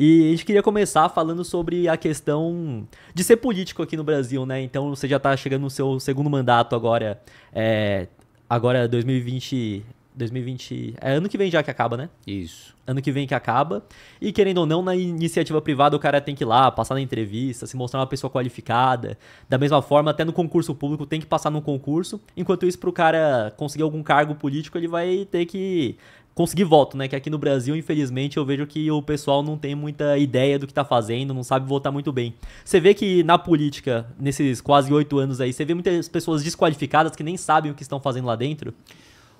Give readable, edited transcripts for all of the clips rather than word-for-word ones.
E a gente queria começar falando sobre a questão de ser político aqui no Brasil, né? Então você já tá chegando no seu segundo mandato agora, agora 2020, 2020, ano que vem já que acaba, né? Isso. Ano que vem que acaba. E querendo ou não, na iniciativa privada o cara tem que ir lá, passar na entrevista, se mostrar uma pessoa qualificada. Da mesma forma, até no concurso público tem que passar num concurso. Enquanto isso, pro cara conseguir algum cargo político, ele vai ter que conseguir voto, né? Que aqui no Brasil, infelizmente, eu vejo que o pessoal não tem muita ideia do que tá fazendo, não sabe votar muito bem. Você vê que na política, nesses quase 8 anos aí, você vê muitas pessoas desqualificadas que nem sabem o que estão fazendo lá dentro.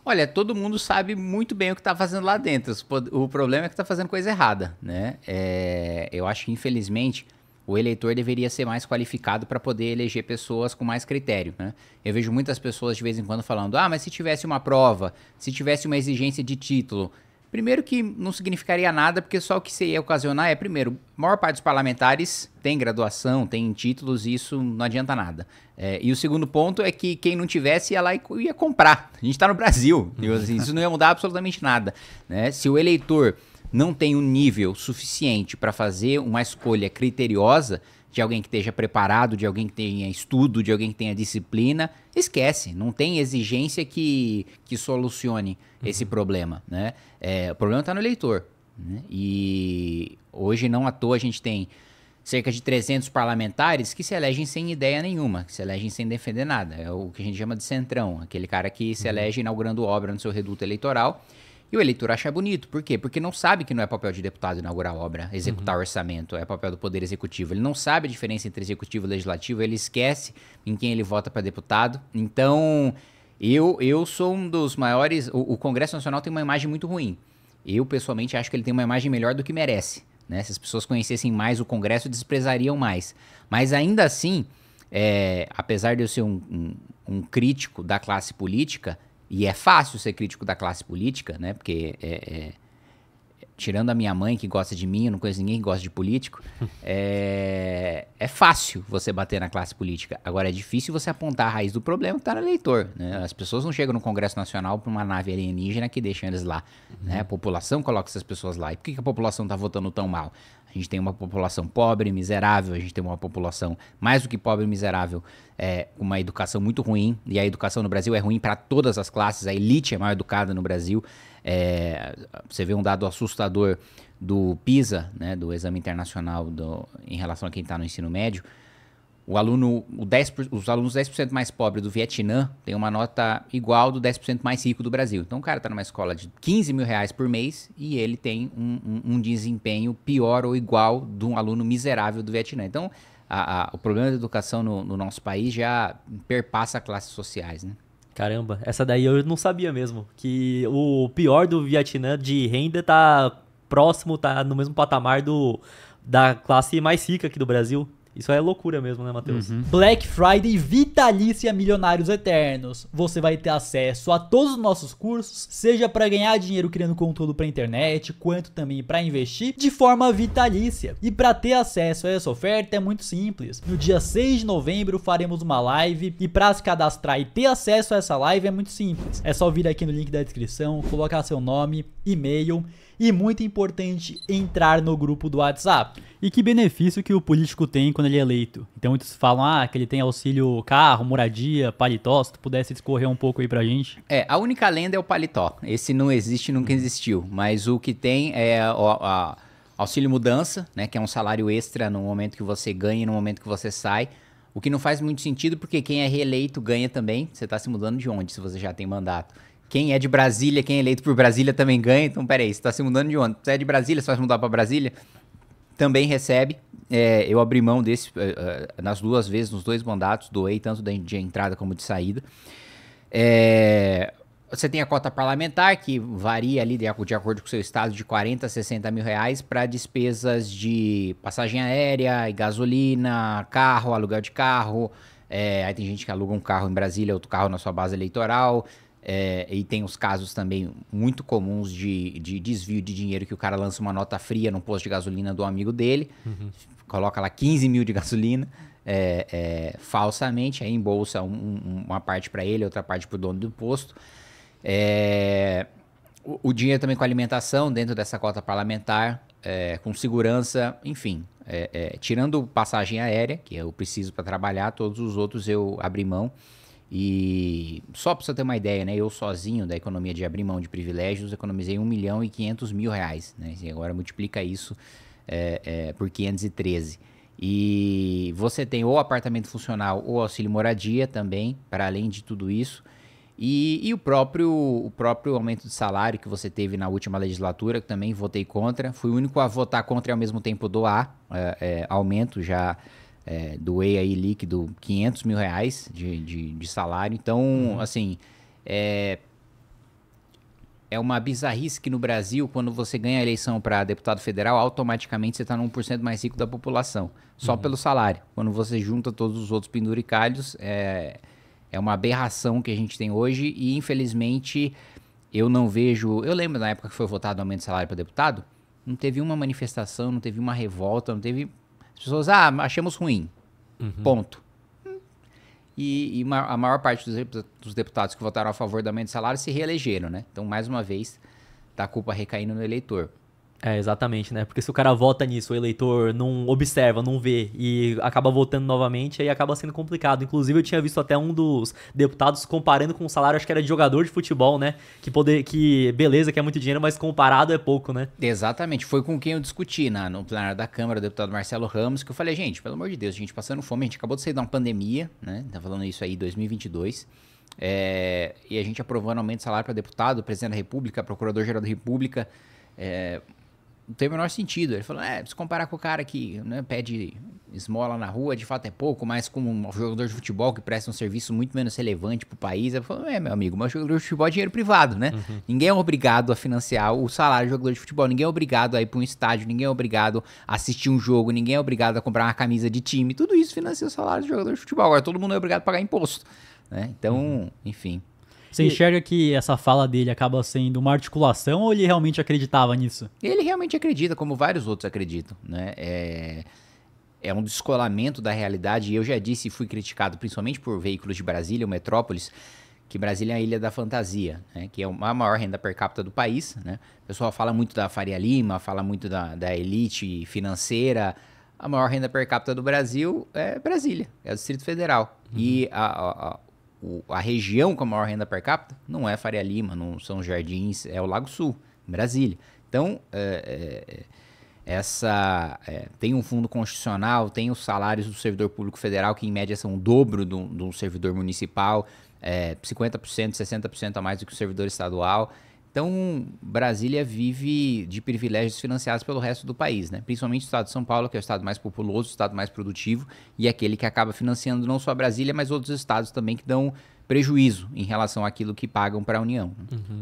Olha, todo mundo sabe muito bem o que está fazendo lá dentro. O problema é que está fazendo coisa errada, né? Eu acho que, infelizmente, o eleitor deveria ser mais qualificado para poder eleger pessoas com mais critério, né? Eu vejo muitas pessoas de vez em quando falando, mas se tivesse uma prova, se tivesse uma exigência de título. Primeiro que não significaria nada, porque só o que isso ia ocasionar é, primeiro, a maior parte dos parlamentares tem graduação, tem títulos, e isso não adianta nada. E o segundo ponto é que quem não tivesse ia lá e ia comprar. A gente está no Brasil, assim, isso não ia mudar absolutamente nada, né? Se o eleitor não tem um nível suficiente para fazer uma escolha criteriosa de alguém que esteja preparado, de alguém que tenha estudo, de alguém que tenha disciplina, esquece, não tem exigência que solucione esse problema, né? O problema está no eleitor, né? E hoje, não à toa, a gente tem cerca de 300 parlamentares que se elegem sem ideia nenhuma, que se elegem sem defender nada. É o que a gente chama de centrão, aquele cara que se elege inaugurando obra no seu reduto eleitoral. E o eleitor acha bonito. Por quê? Porque não sabe que não é papel de deputado inaugurar obra, executar orçamento, é papel do Poder Executivo. Ele não sabe a diferença entre executivo e legislativo, ele esquece em quem ele vota para deputado. Então, eu sou um dos maiores... O Congresso Nacional tem uma imagem muito ruim. Eu, pessoalmente, acho que ele tem uma imagem melhor do que merece, né? Se as pessoas conhecessem mais o Congresso, desprezariam mais. Mas ainda assim, apesar de eu ser um crítico da classe política... E é fácil ser crítico da classe política, né? Porque, tirando a minha mãe, que gosta de mim, eu não conheço ninguém que gosta de político, é fácil você bater na classe política. Agora, é difícil você apontar a raiz do problema que está no eleitor, né? As pessoas não chegam no Congresso Nacional para uma nave alienígena que deixa eles lá, né? A população coloca essas pessoas lá. E por que a população está votando tão mal? A gente tem uma população pobre, miserável, a gente tem uma população mais do que pobre e miserável, com uma educação muito ruim, e a educação no Brasil é ruim para todas as classes, a elite é mal educada no Brasil. Você vê um dado assustador do PISA, né, do Exame Internacional em relação a quem está no ensino médio. Os alunos 10% mais pobres do Vietnã têm uma nota igual do 10% mais rico do Brasil. Então o cara está numa escola de 15 mil reais por mês e ele tem um desempenho pior ou igual de um aluno miserável do Vietnã. Então o problema da educação no nosso país já perpassa classes sociais, né? Caramba, essa daí eu não sabia mesmo. Que o pior do Vietnã de renda tá próximo, tá no mesmo patamar da classe mais rica aqui do Brasil. Isso é loucura mesmo, né, Matheus? Black Friday vitalícia Milionários Eternos. Você vai ter acesso a todos os nossos cursos, seja para ganhar dinheiro criando conteúdo para internet, quanto também para investir de forma vitalícia. E para ter acesso a essa oferta é muito simples. No dia 6 de novembro faremos uma live e para se cadastrar e ter acesso a essa live é muito simples. É só vir aqui no link da descrição, colocar seu nome, e-mail e, muito importante, entrar no grupo do WhatsApp. E que benefício que o político tem quando ele é eleito? Então muitos falam que ele tem auxílio carro, moradia, paletó. Se tu pudesse discorrer um pouco aí pra gente. A única lenda é o paletó. Esse não existe, nunca existiu. Mas o que tem é auxílio mudança, né, que é um salário extra no momento que você ganha e no momento que você sai. O que não faz muito sentido, porque quem é reeleito ganha também. Você está se mudando de onde, se você já tem mandato? Quem é de Brasília, quem é eleito por Brasília também ganha. Então, peraí, você está se mudando de onde? Você é de Brasília, você vai se mudar para Brasília? Também recebe. Eu abri mão desse nas duas vezes, nos dois mandatos, doei tanto de entrada como de saída. Você tem a cota parlamentar, que varia ali de acordo com o seu estado, de 40 a 60 mil reais para despesas de passagem aérea, gasolina, carro, aluguel de carro. Aí tem gente que aluga um carro em Brasília, outro carro na sua base eleitoral. E tem os casos também muito comuns de desvio de dinheiro, que o cara lança uma nota fria no posto de gasolina do amigo dele, coloca lá 15 mil de gasolina, falsamente, aí embolsa uma parte para ele, outra parte para o dono do posto. O dinheiro também com alimentação dentro dessa cota parlamentar, com segurança, enfim. Tirando passagem aérea, que eu preciso para trabalhar, todos os outros eu abri mão. E só para você ter uma ideia, né? Eu sozinho, da economia de abrir mão de privilégios, economizei R$1.500.000, né? E agora multiplica isso por 513. E você tem ou apartamento funcional ou auxílio moradia também, para além de tudo isso. E o próprio aumento de salário que você teve na última legislatura, que também votei contra. Fui o único a votar contra e ao mesmo tempo doar aumento já... doei aí líquido R$500.000 de salário. Então, assim, é uma bizarrice que no Brasil, quando você ganha a eleição para deputado federal, automaticamente você está no 1% mais rico da população, só pelo salário. Quando você junta todos os outros penduricalhos, é uma aberração que a gente tem hoje e, infelizmente, eu não vejo... Eu lembro na época que foi votado o aumento de salário para deputado, não teve uma manifestação, não teve uma revolta, não teve... As pessoas, achamos ruim. Ponto. E a maior parte dos deputados que votaram a favor do aumento de salário se reelegeram, né? Então, mais uma vez, tá a culpa recaindo no eleitor. Exatamente, né? Porque se o cara vota nisso, o eleitor não observa, não vê e acaba votando novamente, aí acaba sendo complicado. Inclusive, eu tinha visto até um dos deputados comparando com o salário, acho que era de jogador de futebol, né? Que beleza, que é muito dinheiro, mas comparado é pouco, né? Exatamente. Foi com quem eu discuti no plenário da Câmara, o deputado Marcelo Ramos, que eu falei, gente, pelo amor de Deus, a gente passando fome, a gente acabou de sair de uma pandemia, né? Tá falando isso aí em 2022. E a gente aprovando aumento de salário para deputado, presidente da República, procurador-geral da República, não tem o menor sentido. Ele falou, se comparar com o cara que, né, pede esmola na rua, de fato é pouco, mas com um jogador de futebol que presta um serviço muito menos relevante pro país. Eu falo, meu amigo, mas jogador de futebol é dinheiro privado, né? Ninguém é obrigado a financiar o salário do jogador de futebol, ninguém é obrigado a ir pra um estádio, ninguém é obrigado a assistir um jogo, ninguém é obrigado a comprar uma camisa de time, tudo isso financia o salário do jogador de futebol. Agora todo mundo é obrigado a pagar imposto, né? Então, enfim... Você enxerga que essa fala dele acaba sendo uma articulação ou ele realmente acreditava nisso? Ele realmente acredita, como vários outros acreditam, né? É um descolamento da realidade, e eu já disse e fui criticado principalmente por veículos de Brasília, ou metrópolis, que Brasília é a ilha da fantasia, né? Que é a maior renda per capita do país, né? O pessoal fala muito da Faria Lima, fala muito da elite financeira. A maior renda per capita do Brasil é Brasília, é o Distrito Federal. E a região com a maior renda per capita não é Faria Lima, não são os Jardins, é o Lago Sul, Brasília. Então, tem um fundo constitucional, tem os salários do servidor público federal, que em média são o dobro do servidor municipal, 50%, 60% a mais do que o servidor estadual. Então, Brasília vive de privilégios financiados pelo resto do país, né? Principalmente o estado de São Paulo, que é o estado mais populoso, o estado mais produtivo e aquele que acaba financiando não só Brasília, mas outros estados também que dão prejuízo em relação àquilo que pagam para a União.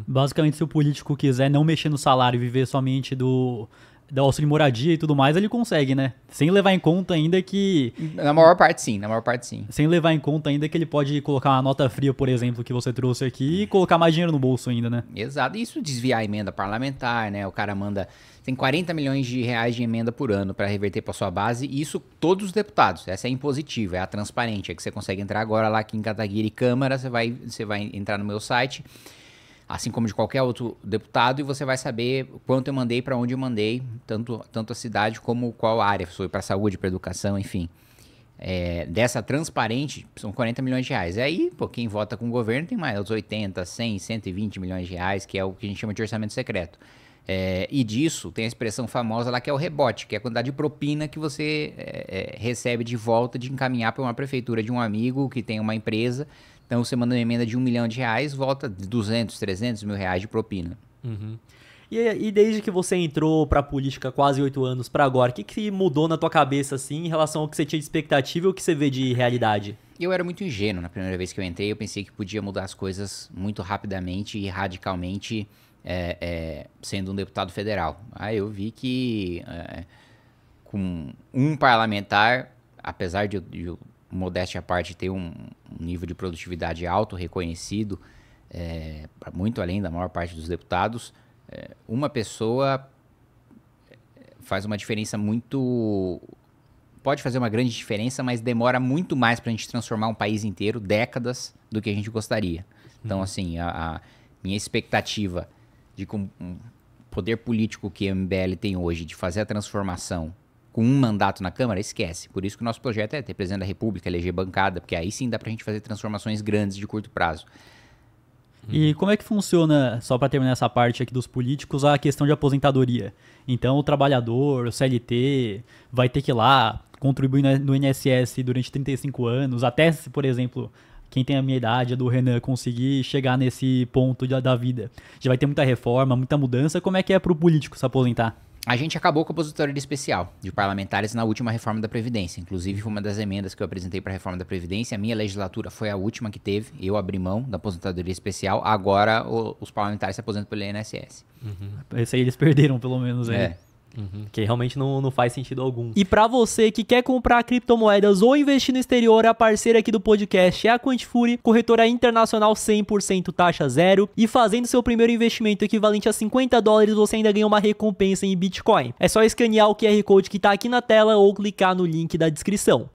Basicamente, se o político quiser não mexer no salário e viver somente do auxílio moradia e tudo mais, ele consegue, né? Sem levar em conta ainda que... Na maior parte, sim. Sem levar em conta ainda que ele pode colocar uma nota fria, por exemplo, que você trouxe aqui, e colocar mais dinheiro no bolso ainda, né? Exato. Isso desviar a emenda parlamentar, né? O cara manda... Tem 40 milhões de reais de emenda por ano para reverter para sua base, e isso todos os deputados. Essa é impositiva, é a transparente, é que você consegue entrar agora lá aqui em Cataguiri Câmara, você vai entrar no meu site, assim como de qualquer outro deputado, e você vai saber quanto eu mandei, para onde eu mandei, tanto a cidade como qual área, se foi para saúde, para educação, enfim. Dessa transparente, são 40 milhões de reais. Aí, quem vota com o governo tem mais, os 80, 100, 120 milhões de reais, que é o que a gente chama de orçamento secreto. E disso tem a expressão famosa lá, que é o rebote, que é a quantidade de propina que você recebe de volta de encaminhar para uma prefeitura de um amigo que tem uma empresa. Então, você manda uma emenda de R$1 milhão, volta de 200, 300 mil reais de propina. E desde que você entrou pra política há quase 8 anos pra agora, o que mudou na tua cabeça, assim, em relação ao que você tinha de expectativa e o que você vê de realidade? Eu era muito ingênuo na primeira vez que eu entrei. Eu pensei que podia mudar as coisas muito rapidamente e radicalmente, sendo um deputado federal. Aí eu vi que com um parlamentar, apesar de modéstia à parte, ter um nível de produtividade alto, reconhecido, muito além da maior parte dos deputados, uma pessoa faz uma diferença muito... Pode fazer uma grande diferença, mas demora muito mais para a gente transformar um país inteiro, décadas, do que a gente gostaria. Então, assim, a minha expectativa de com um poder político que o MBL tem hoje de fazer a transformação com um mandato na Câmara, esquece. Por isso que o nosso projeto é ter presidente da República, eleger bancada, porque aí sim dá pra gente fazer transformações grandes de curto prazo. E como é que funciona, só para terminar essa parte aqui dos políticos, a questão de aposentadoria? Então, o trabalhador, o CLT, vai ter que ir lá contribuir no INSS durante 35 anos, até se, por exemplo, quem tem a minha idade, a do Renan, conseguir chegar nesse ponto da vida. Já vai ter muita reforma, muita mudança. Como é que é para o político se aposentar? A gente acabou com a aposentadoria especial de parlamentares na última reforma da Previdência. Inclusive, foi uma das emendas que eu apresentei para a reforma da Previdência. A minha legislatura foi a última que teve. Eu abri mão da aposentadoria especial. Agora, os parlamentares se aposentam pelo INSS. Esse aí eles perderam, pelo menos. Aí. Que realmente não faz sentido algum. E pra você que quer comprar criptomoedas ou investir no exterior, a parceira aqui do podcast é a Quantifury, corretora internacional 100% taxa zero. E fazendo seu primeiro investimento equivalente a $50, você ainda ganha uma recompensa em Bitcoin. É só escanear o QR Code que tá aqui na tela ou clicar no link da descrição.